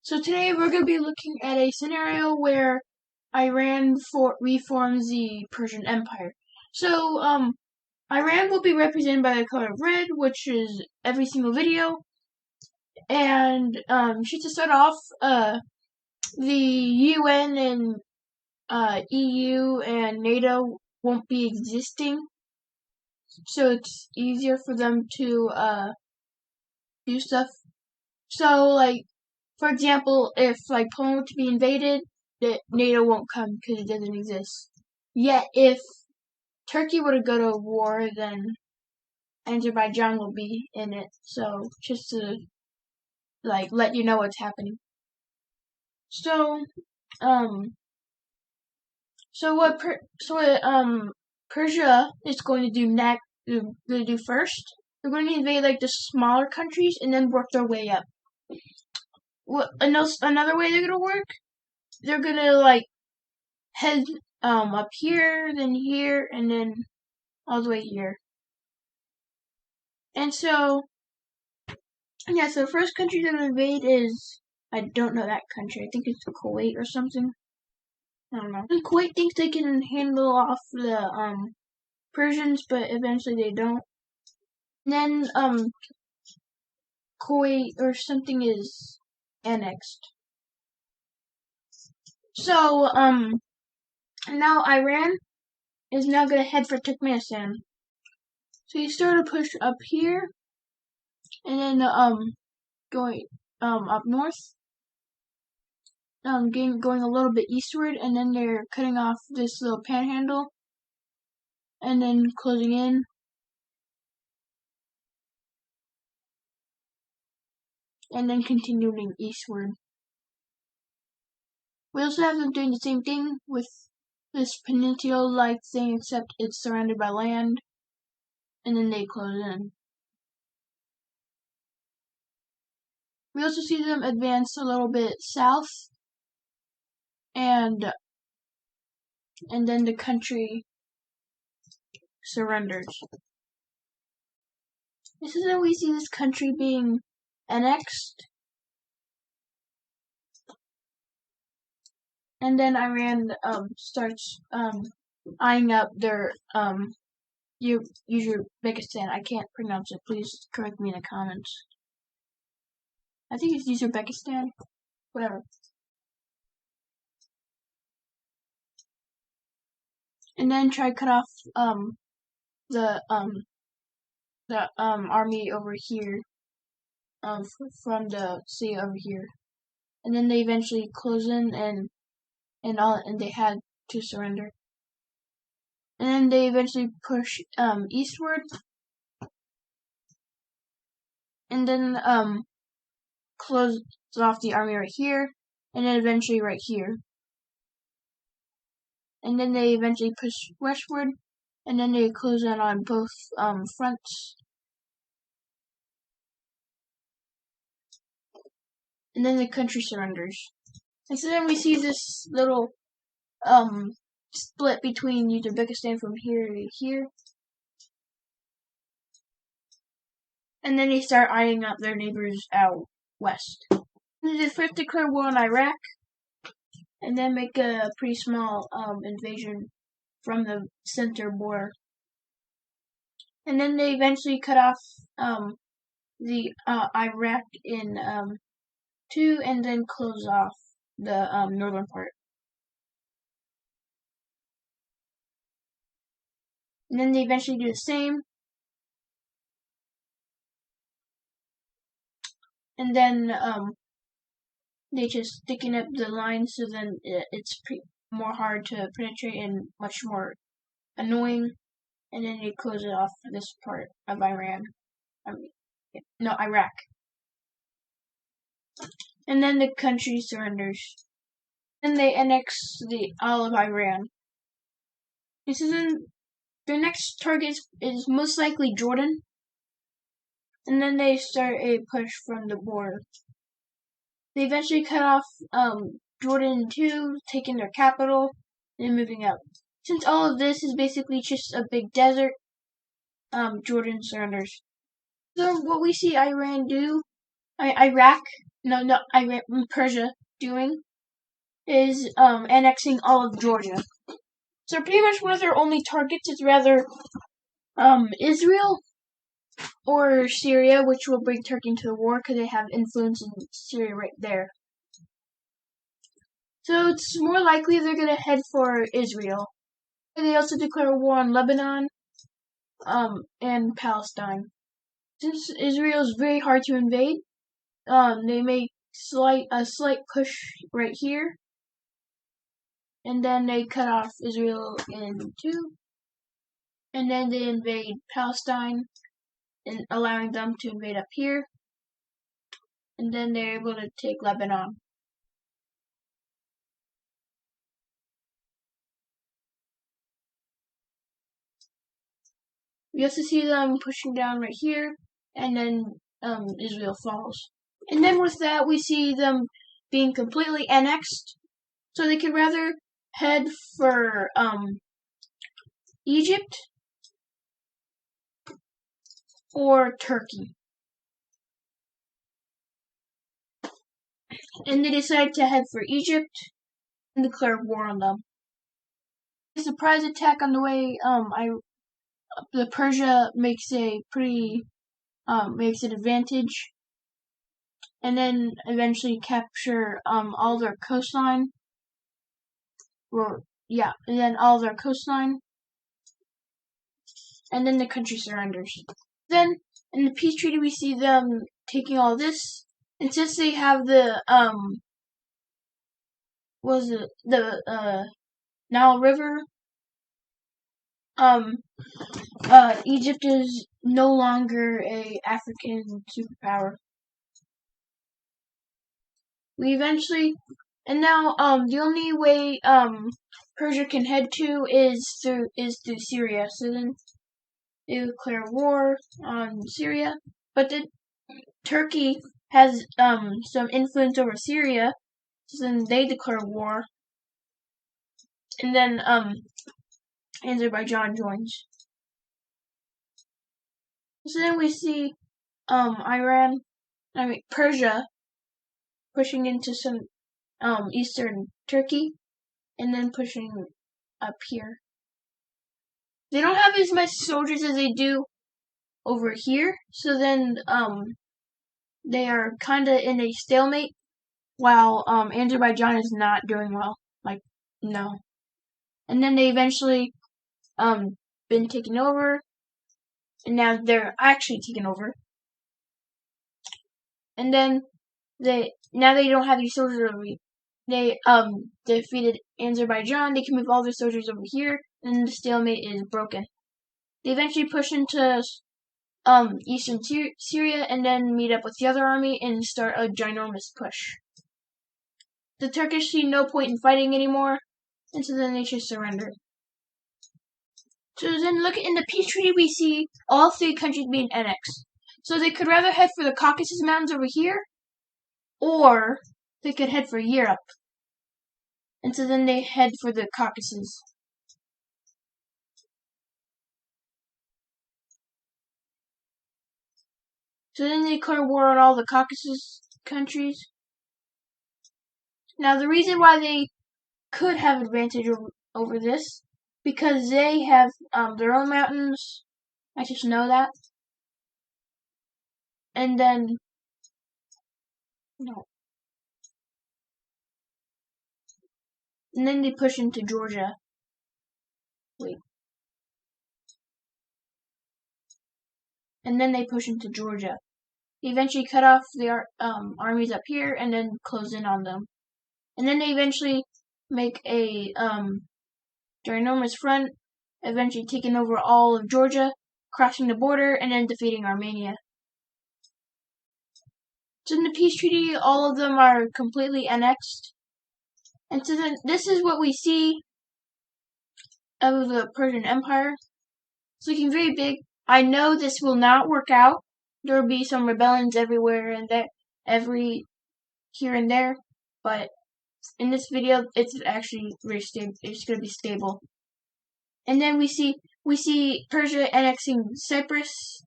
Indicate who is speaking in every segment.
Speaker 1: So today we're going to be looking at a scenario where Iran reforms the Persian Empire. So, Iran will be represented by the color of red, which is every single video. And, just to start off, the UN and, EU and NATO won't be existing. So it's easier for them to, do stuff. So, like, for example, if like Poland were to be invaded, that NATO won't come because it doesn't exist. Yet, if Turkey were to go to war, then Azerbaijan will be in it. So just to like let you know what's happening. So, um, Persia is going to do next. They're going to do first. They're going to invade like the smaller countries and then work their way up. Another way they're gonna work, they're gonna like head up here, then here, and then all the way here. And so yeah, so the first country they're gonna invade is, I don't know that country. I think it's Kuwait or something. I don't know. And Kuwait thinks they can handle off the Persians, but eventually they don't. And then Kuwait or something is annexed. So now Iran is now gonna head for Turkmenistan. So you start to push up here, and then going up north, going a little bit eastward, and then they're cutting off this little panhandle, and then closing in, and then continuing eastward. We also have them doing the same thing with this peninsula-like thing, except it's surrounded by land, and then they close in. We also see them advance a little bit south, and then the country surrenders. This is when we see this country being annexed, and then Iran starts eyeing up their Uzbekistan. I can't pronounce it. Please correct me in the comments. I think it's Uzbekistan. Whatever. And then try to cut off the army over here from the sea over here. And then they eventually close in and they had to surrender. And then they eventually push eastward, and then close off the army right here, and then eventually right here. And then they eventually push westward, and then they close in on both fronts. And then the country surrenders. And so then we see this little split between Uzbekistan from here to here. And then they start eyeing up their neighbors out west. And they first declare war on Iraq, and then make a pretty small invasion from the center border. And then they eventually cut off the Iraq in two, and then close off the northern part. And then they eventually do the same. And then they just thicken up the line, so then it's more hard to penetrate and much more annoying. And then they close it off this part of Iraq. And then the country surrenders. Then they annex all of Iran. Their next target is most likely Jordan. And then they start a push from the border. They eventually cut off Jordan in two, taking their capital, and moving up. Since all of this is basically just a big desert, Jordan surrenders. So what we see Iraq Persia doing is annexing all of Georgia. So pretty much one of their only targets is rather Israel or Syria, which will bring Turkey into the war because they have influence in Syria right there. So it's more likely they're going to head for Israel. They also declare war on Lebanon and Palestine. Since Israel is very hard to invade, they make a slight push right here, and then they cut off Israel in two, and then they invade Palestine, and allowing them to invade up here, and then they're able to take Lebanon. We also see them pushing down right here, and then Israel falls. And then with that, we see them being completely annexed, so they could rather head for Egypt or Turkey. And they decide to head for Egypt and declare war on them. A surprise attack on the way, the Persia makes a pretty makes an advantage, and then eventually capture all their coastline. And then all their coastline, and then the country surrenders. Then in the peace treaty, we see them taking all this, and since they have the Nile River, Egypt is no longer a African superpower. We eventually, and now the only way Persia can head to is through Syria. So then they declare war on Syria, but then Turkey has some influence over Syria, so then they declare war, and then Azerbaijan joins. So then we see Persia pushing into some eastern Turkey, and then pushing up here. They don't have as much soldiers as they do over here, so then they are kinda in a stalemate, while Azerbaijan is not doing well. No. And then they eventually been taken over, and now they're actually taken over. And then they don't have these soldiers over here. They defeated Azerbaijan. They can move all their soldiers over here, and the stalemate is broken. They eventually push into eastern Syria, and then meet up with the other army and start a ginormous push. The Turkish see no point in fighting anymore, and so then they just surrender. So then look in the peace treaty, we see all three countries being annexed. So they could rather head for the Caucasus Mountains over here, or they could head for Europe. And so then they head for the Caucasus. So then they declare war on all the Caucasus countries. Now the reason why they could have advantage over this, because they have their own mountains. I just know that. And then And then they push into Georgia. And then they push into Georgia. They eventually cut off the armies up here and then close in on them. And then they eventually make a ginormous front, eventually taking over all of Georgia, crossing the border, and then defeating Armenia. So in the peace treaty, all of them are completely annexed. And so then this is what we see of the Persian Empire. It's looking very big. I know this will not work out. There will be some rebellions everywhere and here and there, but in this video, it's actually very stable. It's going to be stable. And then we see Persia annexing Cyprus,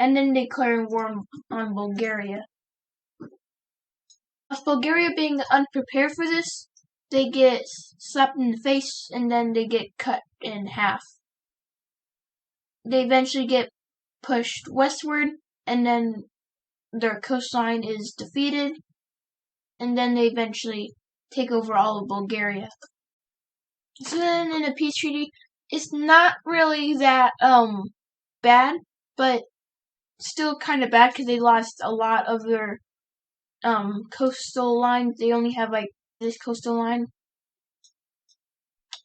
Speaker 1: and then declaring war on Bulgaria. With Bulgaria being unprepared for this, they get slapped in the face and then they get cut in half. They eventually get pushed westward, and then their coastline is defeated, and then they eventually take over all of Bulgaria. So then in a peace treaty, it's not really that bad, but still kind of bad because they lost a lot of their coastal lines. They only have like this coastal line,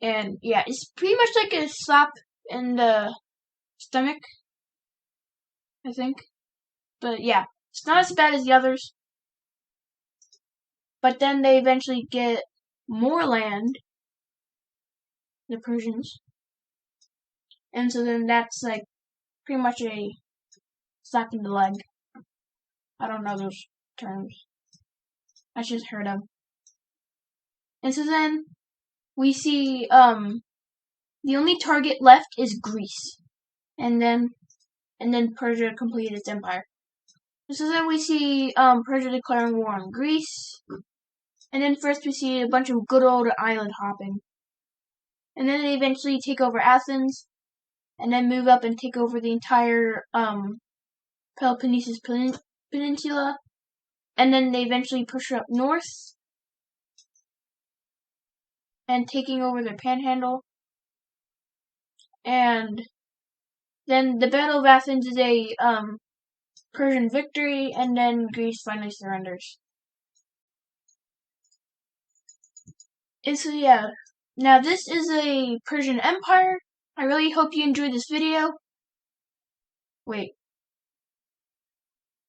Speaker 1: and yeah, it's pretty much like a slap in the stomach, I think. But yeah, it's not as bad as the others. But then they eventually get more land, the Persians, and so then that's like pretty much a slap in the leg. I don't know those terms. I just heard them. And so then we see the only target left is Greece, and then Persia completed its empire. And so then we see Persia declaring war on Greece, and then first we see a bunch of good old island hopping, and then they eventually take over Athens, and then move up and take over the entire Peloponnesus Peninsula, and then they eventually push up north and taking over their panhandle. And then the Battle of Athens is a Persian victory, and then Greece finally surrenders. And so yeah, now this is a Persian Empire. I really hope you enjoyed this video. Wait.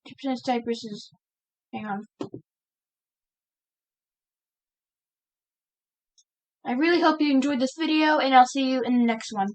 Speaker 1: 2% Cyprus is... hang on. I really hope you enjoyed this video, and I'll see you in the next one.